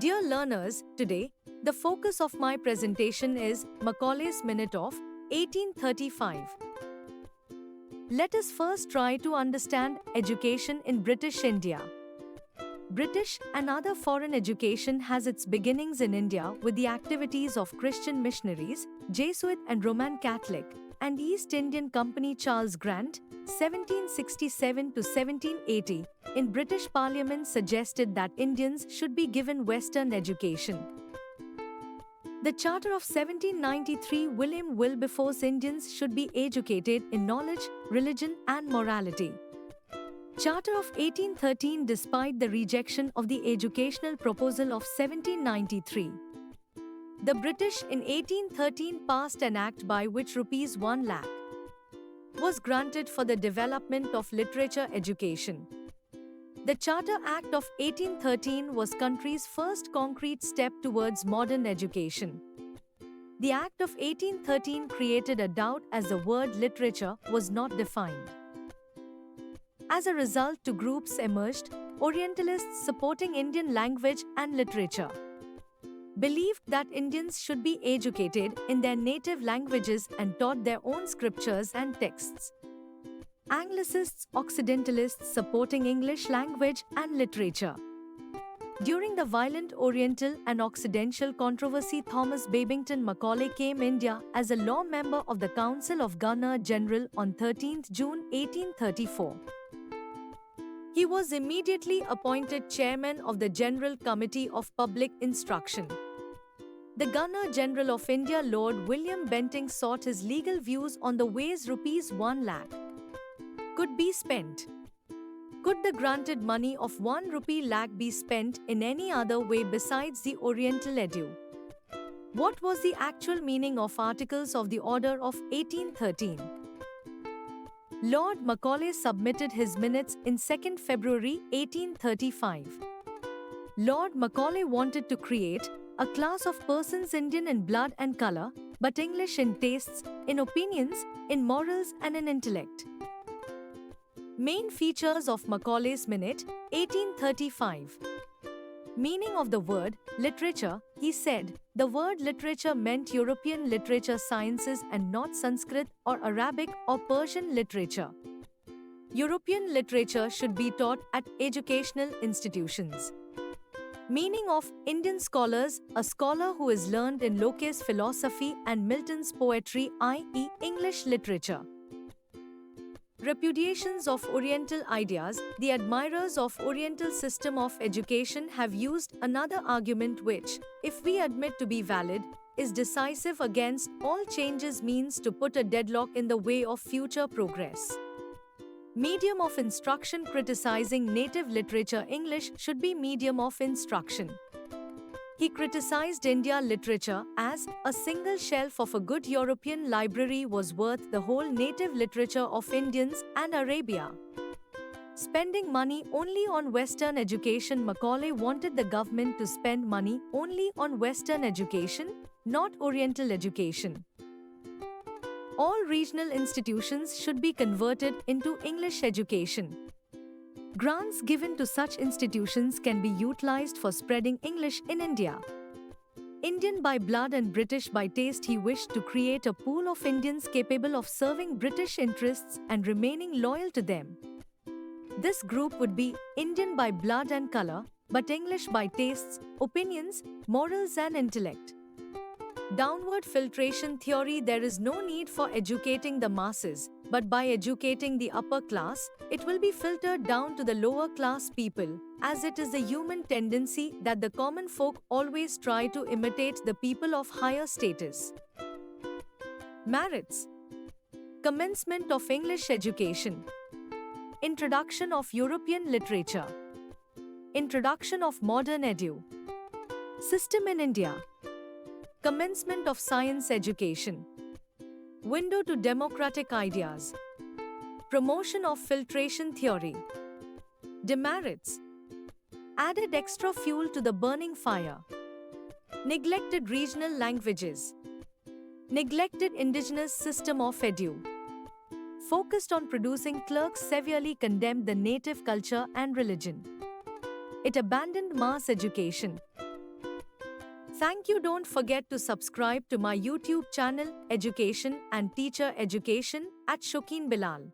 Dear learners, today, the focus of my presentation is Macaulay's Minute of 1835. Let us first try to understand education in British India. British and other foreign education has its beginnings in India with the activities of Christian missionaries, Jesuit and Roman Catholic, and East Indian Company. Charles Grant, 1767 to 1780, in British Parliament suggested that Indians should be given Western education. The Charter of 1793, William Wilberforce, Indians should be educated in knowledge, religion and morality. Charter of 1813, despite the rejection of the educational proposal of 1793. The British in 1813 passed an act by which ₹1 lakh was granted for the development of literature education. The Charter Act of 1813 was country's first concrete step towards modern education. The Act of 1813 created a doubt as the word literature was not defined. As a result, two groups emerged: Orientalists supporting Indian language and literature, believed that Indians should be educated in their native languages and taught their own scriptures and texts. Anglicists, Occidentalists supporting English language and literature. During the violent Oriental and Occidental controversy, Thomas Babington Macaulay came India as a law member of the Council of Governor-General on 13 June 1834. He was immediately appointed chairman of the General Committee of Public Instruction. The Governor-General of India, Lord William Bentinck, sought his legal views on the ways ₹1 lakh could be spent. Could the granted money of ₹1 lakh be spent in any other way besides the Oriental edu? What was the actual meaning of Articles of the Order of 1813? Lord Macaulay submitted his minutes in 2 February 1835. Lord Macaulay wanted to create a class of persons Indian in blood and color, but English in tastes, in opinions, in morals and in intellect. Main features of Macaulay's Minute, 1835. Meaning of the word literature, he said, the word literature meant European literature sciences and not Sanskrit or Arabic or Persian literature. European literature should be taught at educational institutions. Meaning of Indian scholars, a scholar who is learned in Locke's philosophy and Milton's poetry, i.e., English literature. Repudiations of Oriental ideas. The admirers of Oriental system of education have used another argument which, if we admit to be valid, is decisive against all changes, means to put a deadlock in the way of future progress. Medium of instruction. Criticizing native literature, English should be medium of instruction. He criticized India literature as a single shelf of a good European library was worth the whole native literature of Indians and Arabia. Spending money only on Western education. Macaulay wanted the government to spend money only on Western education, not Oriental education. All regional institutions should be converted into English education. Grants given to such institutions can be utilized for spreading English in India. Indian by blood and British by taste, he wished to create a pool of Indians capable of serving British interests and remaining loyal to them. This group would be Indian by blood and color, but English by tastes, opinions, morals and intellect. Downward filtration theory. There is no need for educating the masses, but by educating the upper class, it will be filtered down to the lower class people, as it is the human tendency that the common folk always try to imitate the people of higher status. Merits. Commencement of English education. Introduction of European literature. Introduction of modern edu system in India. Commencement of science education. Window to democratic ideas. Promotion of filtration theory. Demerits. Added extra fuel to the burning fire. Neglected regional languages. Neglected indigenous system of edu. Focused on producing clerks. Severely condemned the native culture and religion. It abandoned mass education. Thank you. Don't forget to subscribe to my YouTube channel, Education and Teacher Education at Shokeen Bilal.